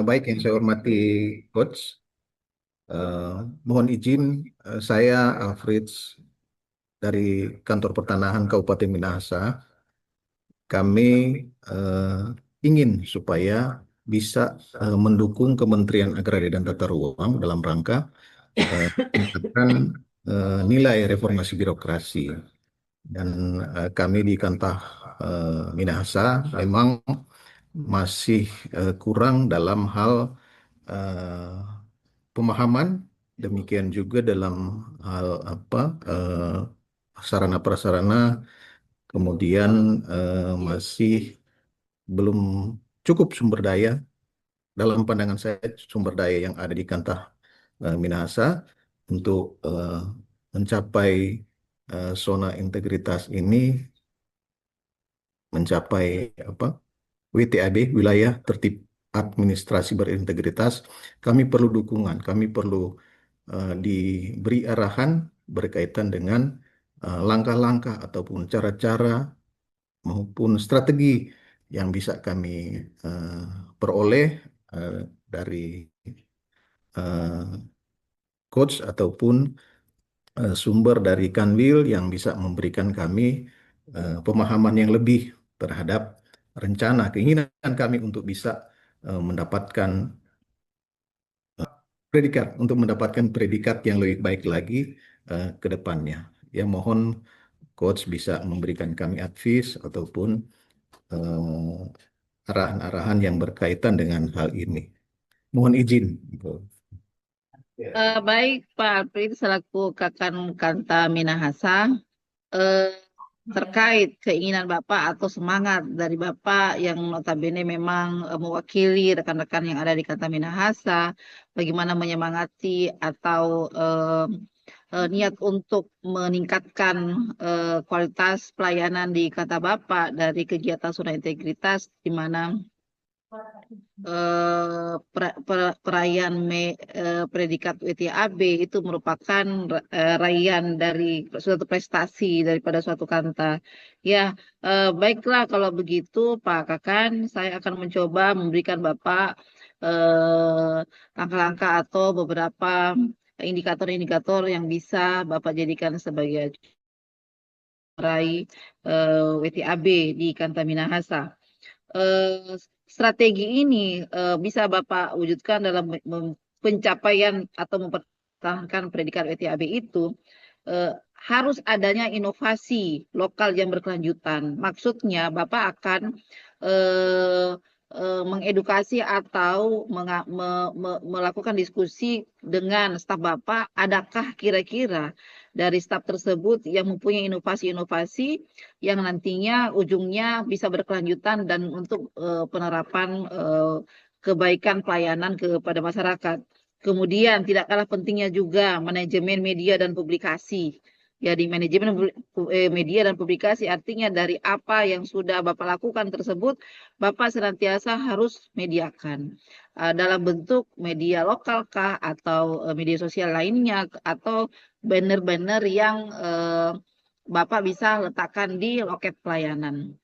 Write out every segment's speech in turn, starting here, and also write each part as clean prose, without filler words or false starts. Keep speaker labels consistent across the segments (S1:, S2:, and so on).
S1: Baik yang saya hormati Coach, Eh, mohon izin saya Alfreds dari Kantor Pertanahan Kabupaten Minahasa. Kami eh, ingin supaya bisa mendukung Kementerian Agraria dan Tata Ruang dalam rangka meningkatkan nilai reformasi birokrasi. Dan kami di Kantah Minahasa memang masih kurang dalam hal eh, pemahaman, demikian juga dalam hal apa sarana prasarana, kemudian masih belum cukup sumber daya dalam pandangan saya, sumber daya yang ada di Kantah Minahasa untuk mencapai zona integritas ini, mencapai apa WTAB, wilayah tertib administrasi berintegritas. Kami perlu dukungan, kami perlu diberi arahan berkaitan dengan langkah-langkah ataupun cara-cara maupun strategi yang bisa kami eh, peroleh eh, dari eh, coach ataupun sumber dari Kanwil yang bisa memberikan kami pemahaman yang lebih terhadap rencana keinginan kami untuk bisa mendapatkan predikat, untuk mendapatkan predikat yang lebih baik lagi ke depannya. Ya, mohon coach bisa memberikan kami advice ataupun arahan-arahan yang berkaitan dengan hal ini. Mohon izin.
S2: Baik Pak Alfred selaku Kakan Kanta Minahasa, eh, terkait keinginan Bapak atau semangat dari Bapak yang notabene memang mewakili rekan-rekan yang ada di Kanta Minahasa, bagaimana menyemangati atau niat untuk meningkatkan kualitas pelayanan di Kanta Bapak dari kegiatan zona integritas di mana perayaan predikat WTAB itu merupakan raihan dari suatu prestasi daripada suatu kanta. Ya, baiklah kalau begitu Pak Kakan, saya akan mencoba memberikan Bapak langkah-langkah atau beberapa indikator-indikator yang bisa Bapak jadikan sebagai meraih WTAB di Kanta Minahasa. eh, Strategi ini bisa Bapak wujudkan dalam pencapaian atau mempertahankan predikat WTAB itu eh, harus adanya inovasi lokal yang berkelanjutan. Maksudnya Bapak akan eh, mengedukasi atau melakukan diskusi dengan staf Bapak, adakah kira-kira dari staf tersebut yang mempunyai inovasi-inovasi yang nantinya ujungnya bisa berkelanjutan dan untuk penerapan kebaikan pelayanan kepada masyarakat. Kemudian tidak kalah pentingnya juga manajemen media dan publikasi. Ya, di manajemen media dan publikasi artinya dari apa yang sudah Bapak lakukan tersebut, Bapak senantiasa harus mediakan. Dalam bentuk media lokal kah atau media sosial lainnya atau banner-banner yang Bapak bisa letakkan di loket pelayanan.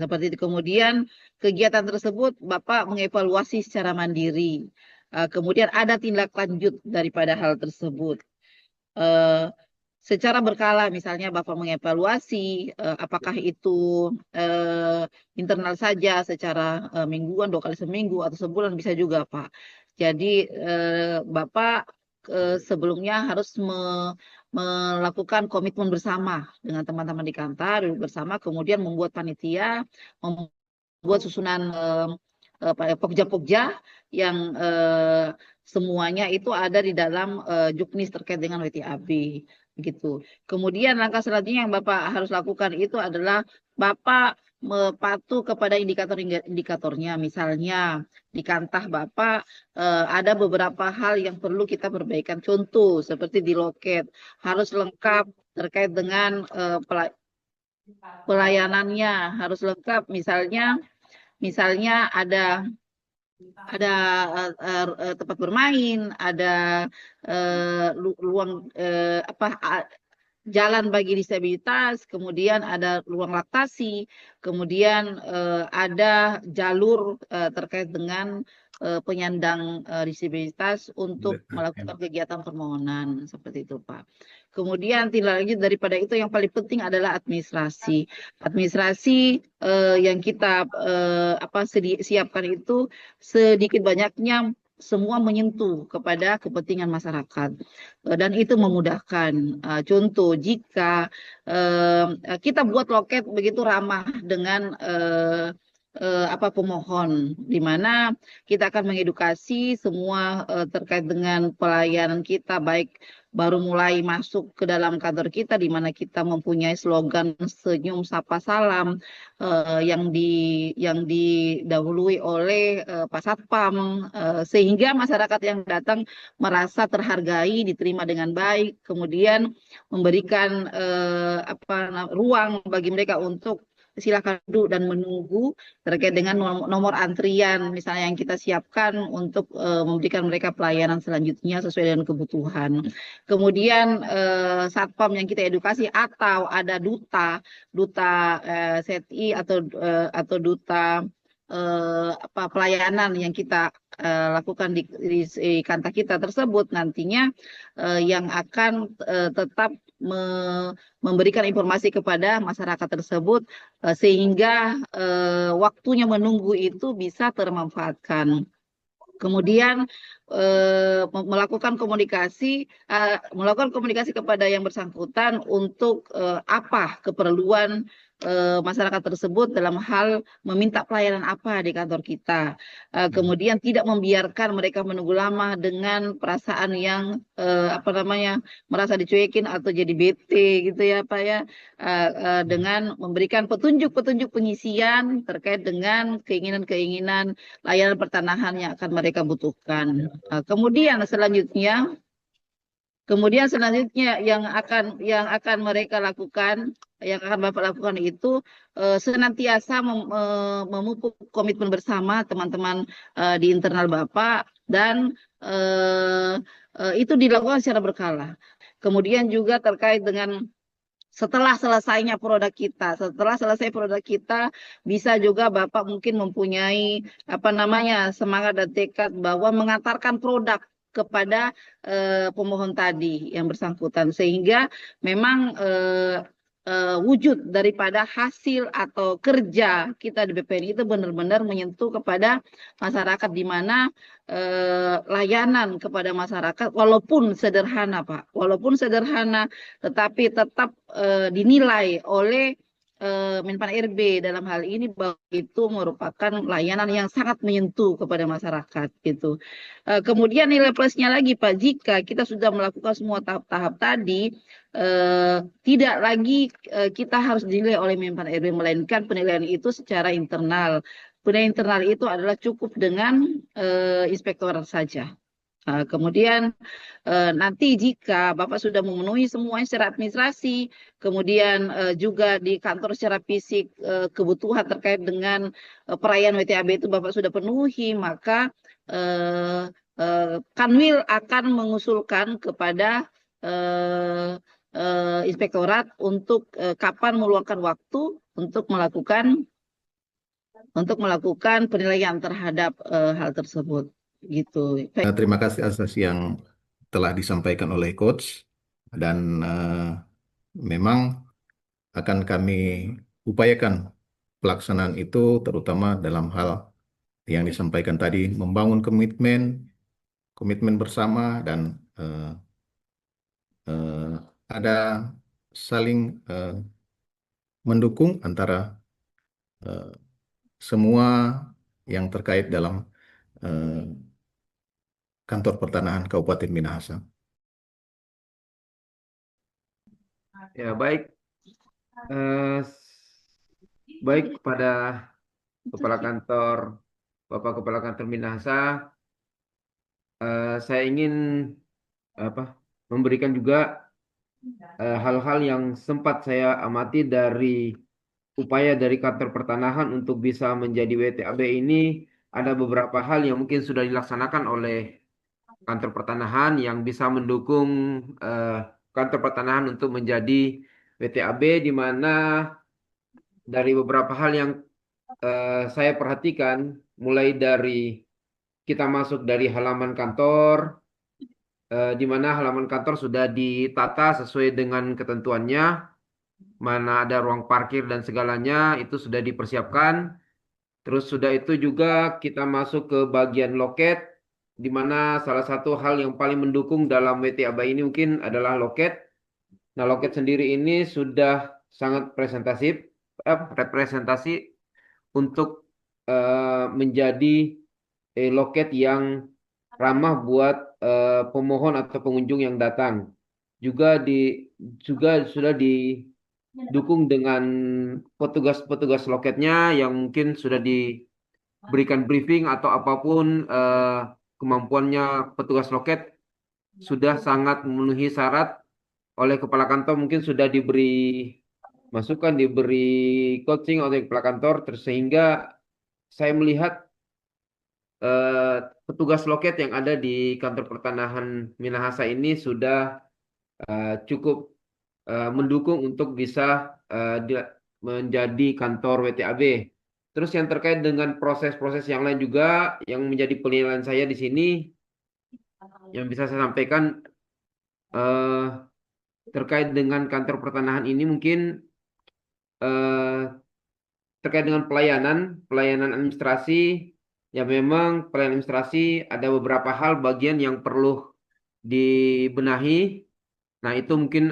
S2: Seperti itu. Kemudian kegiatan tersebut Bapak mengevaluasi secara mandiri. Kemudian ada tindak lanjut daripada hal tersebut. Eh, Secara berkala, misalnya Bapak mengevaluasi apakah itu eh, internal saja secara mingguan, 2 kali seminggu, atau sebulan bisa juga, Pak. Jadi Bapak sebelumnya harus melakukan komitmen bersama dengan teman-teman di kantor, duduk bersama, kemudian membuat panitia, membuat susunan pokja-pokja yang semuanya itu ada di dalam juknis terkait dengan WTAB gitu. Kemudian langkah selanjutnya yang Bapak harus lakukan itu adalah Bapak patuh kepada indikator-indikatornya. Misalnya di kantah Bapak ada beberapa hal yang perlu kita perbaikan. Contoh seperti di loket harus lengkap terkait dengan pelayanannya harus lengkap. Misalnya ada tempat bermain, ada ruang apa jalan bagi disabilitas, kemudian ada ruang laktasi, kemudian ada jalur terkait dengan penyandang disabilitas untuk melakukan kegiatan permohonan seperti itu, Pak. Kemudian tidak lanjut daripada itu yang paling penting adalah administrasi. Administrasi yang kita siapkan itu sedikit banyaknya semua menyentuh kepada kepentingan masyarakat. Dan itu memudahkan. Contoh, jika kita buat loket begitu ramah dengan pemohon, di mana kita akan mengedukasi semua terkait dengan pelayanan kita, baik baru mulai masuk ke dalam kantor kita, di mana kita mempunyai slogan senyum, sapa, salam yang didahului oleh Pak Satpam, sehingga masyarakat yang datang merasa terhargai, diterima dengan baik, kemudian memberikan ruang bagi mereka untuk silakan duduk dan menunggu terkait dengan nomor antrian misalnya yang kita siapkan untuk memberikan mereka pelayanan selanjutnya sesuai dengan kebutuhan. Kemudian satpam yang kita edukasi atau ada duta SETI atau duta pelayanan yang kita lakukan di kantor kita tersebut nantinya yang akan tetap memberikan informasi kepada masyarakat tersebut sehingga waktunya menunggu itu bisa termanfaatkan. Kemudian melakukan komunikasi kepada yang bersangkutan untuk apa keperluan masyarakat tersebut dalam hal meminta pelayanan apa di kantor kita. Kemudian tidak membiarkan mereka menunggu lama dengan perasaan yang merasa dicuekin atau jadi bete gitu ya Pak ya. Dengan memberikan petunjuk-petunjuk pengisian terkait dengan keinginan-keinginan layanan pertanahan yang akan mereka butuhkan. Kemudian selanjutnya yang akan mereka lakukan, yang akan Bapak lakukan itu senantiasa memupuk komitmen bersama teman-teman di internal Bapak dan itu dilakukan secara berkala. Kemudian juga terkait dengan setelah selesai produk kita bisa juga Bapak mungkin mempunyai semangat dan tekad bahwa mengantarkan produk kepada pemohon tadi yang bersangkutan sehingga memang wujud daripada hasil atau kerja kita di BPN itu benar-benar menyentuh kepada masyarakat di mana layanan kepada masyarakat walaupun sederhana Pak, tetapi tetap dinilai oleh Menpan RB dalam hal ini bahwa itu merupakan layanan yang sangat menyentuh kepada masyarakat gitu. Kemudian nilai plusnya lagi Pak, jika kita sudah melakukan semua tahap-tahap tadi, tidak lagi kita harus dinilai oleh Menpan RB, melainkan penilaian itu secara internal. Penilaian internal itu adalah cukup dengan inspektorat saja. Kemudian nanti jika Bapak sudah memenuhi semua secara administrasi, kemudian juga di kantor secara fisik kebutuhan terkait dengan perayaan WTAB itu Bapak sudah penuhi, maka Kanwil akan mengusulkan kepada inspektorat untuk kapan meluangkan waktu untuk melakukan penilaian terhadap hal tersebut gitu.
S1: Terima kasih atas yang telah disampaikan oleh Coach dan memang akan kami upayakan pelaksanaan itu terutama dalam hal yang disampaikan tadi membangun komitmen bersama dan ada saling mendukung antara semua yang terkait dalam kantor pertanahan Kabupaten Minahasa.
S3: Ya, baik. Baik kepada Bapak Kepala Kantor Minahasa, saya ingin memberikan juga hal-hal yang sempat saya amati dari upaya dari kantor pertanahan untuk bisa menjadi WTAB ini. Ada beberapa hal yang mungkin sudah dilaksanakan oleh kantor pertanahan yang bisa mendukung kantor pertanahan untuk menjadi WTAB, di mana dari beberapa hal yang saya perhatikan, mulai dari kita masuk dari halaman kantor, di mana halaman kantor sudah ditata sesuai dengan ketentuannya, mana ada ruang parkir dan segalanya itu sudah dipersiapkan. Terus sudah itu juga kita masuk ke bagian loket, di mana salah satu hal yang paling mendukung dalam WTAB ini mungkin adalah loket. Nah, loket sendiri ini sudah sangat representasi untuk menjadi loket yang ramah buat pemohon atau pengunjung yang datang. Juga sudah didukung dengan petugas-petugas loketnya yang mungkin sudah diberikan briefing atau apapun kemampuannya petugas loket sudah sangat memenuhi syarat oleh kepala kantor, mungkin sudah diberi masukan, diberi coaching oleh kepala kantor, sehingga saya melihat eh, petugas loket yang ada di kantor pertanahan Minahasa ini sudah cukup mendukung untuk bisa menjadi kantor WTAB. Terus yang terkait dengan proses-proses yang lain juga yang menjadi penilaian saya di sini yang bisa saya sampaikan eh, terkait dengan kantor pertanahan ini mungkin eh, terkait dengan pelayanan administrasi, ya memang pelayanan administrasi ada beberapa hal bagian yang perlu dibenahi. Nah, itu mungkin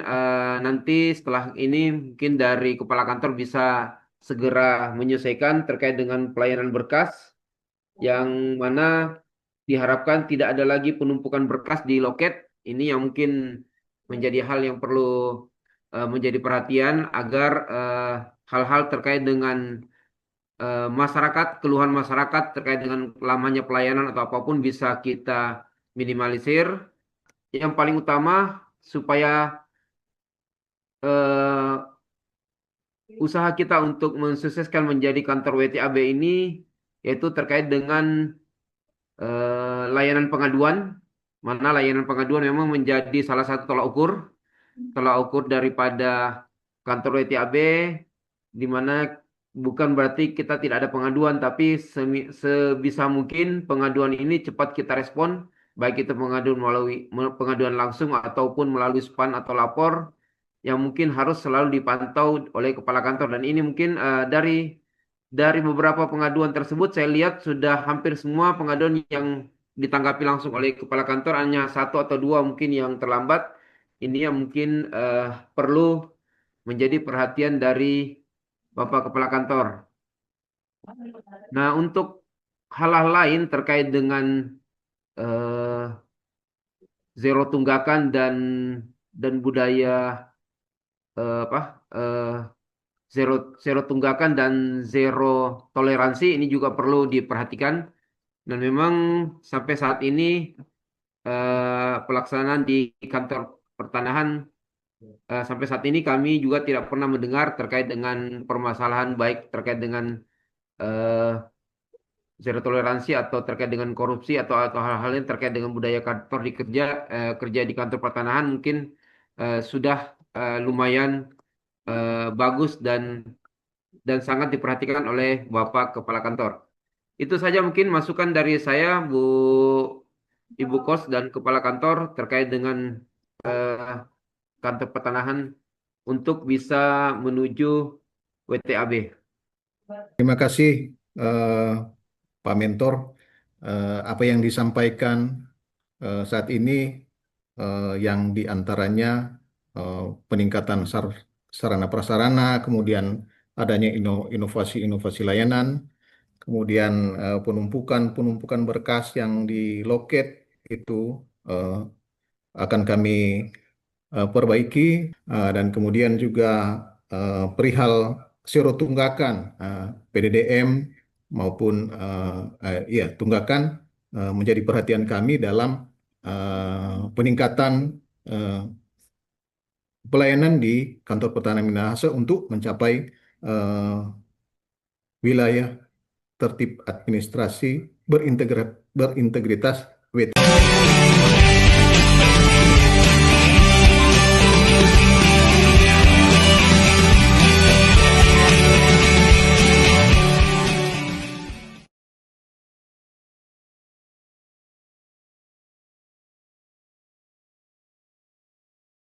S3: nanti setelah ini mungkin dari kepala kantor bisa segera menyelesaikan terkait dengan pelayanan berkas yang mana diharapkan tidak ada lagi penumpukan berkas di loket. Ini yang mungkin menjadi hal yang perlu menjadi perhatian agar hal-hal terkait dengan masyarakat, keluhan masyarakat terkait dengan lamanya pelayanan atau apapun bisa kita minimalisir. Yang paling utama supaya eh, usaha kita untuk mensukseskan menjadi kantor WTAB ini yaitu terkait dengan layanan pengaduan, mana layanan pengaduan memang menjadi salah satu tolak ukur daripada kantor WTAB, di mana bukan berarti kita tidak ada pengaduan, tapi sebisa mungkin pengaduan ini cepat kita respon, baik itu pengaduan langsung ataupun melalui SPAN atau lapor, yang mungkin harus selalu dipantau oleh kepala kantor. Dan ini mungkin dari beberapa pengaduan tersebut saya lihat sudah hampir semua pengaduan yang ditanggapi langsung oleh kepala kantor, hanya satu atau dua mungkin yang terlambat. Ini yang mungkin perlu menjadi perhatian dari Bapak Kepala Kantor. Nah, untuk hal-hal lain terkait dengan eh, zero tunggakan dan budaya apa zero zero tunggakan dan zero toleransi ini juga perlu diperhatikan. Dan memang sampai saat ini pelaksanaan di kantor pertanahan sampai saat ini kami juga tidak pernah mendengar terkait dengan permasalahan baik terkait dengan eh, zero toleransi atau terkait dengan korupsi atau hal-hal yang terkait dengan budaya kantor kerja di kantor pertanahan mungkin sudah lumayan bagus dan sangat diperhatikan oleh Bapak Kepala Kantor. Itu saja mungkin masukan dari saya, Ibu Kos dan Kepala Kantor terkait dengan eh, kantor pertanahan untuk bisa menuju WTAB.
S1: Terima kasih Pak Mentor. Apa yang disampaikan saat ini yang diantaranya peningkatan sarana prasarana, kemudian adanya inovasi-inovasi layanan, kemudian penumpukan berkas yang di loket itu eh, akan kami perbaiki, dan kemudian juga perihal zero tunggakan PDDM maupun ya tunggakan menjadi perhatian kami dalam peningkatan eh, pelayanan di kantor pertahanan Minahasa untuk mencapai eh, wilayah tertib administrasi berintegritas WTO.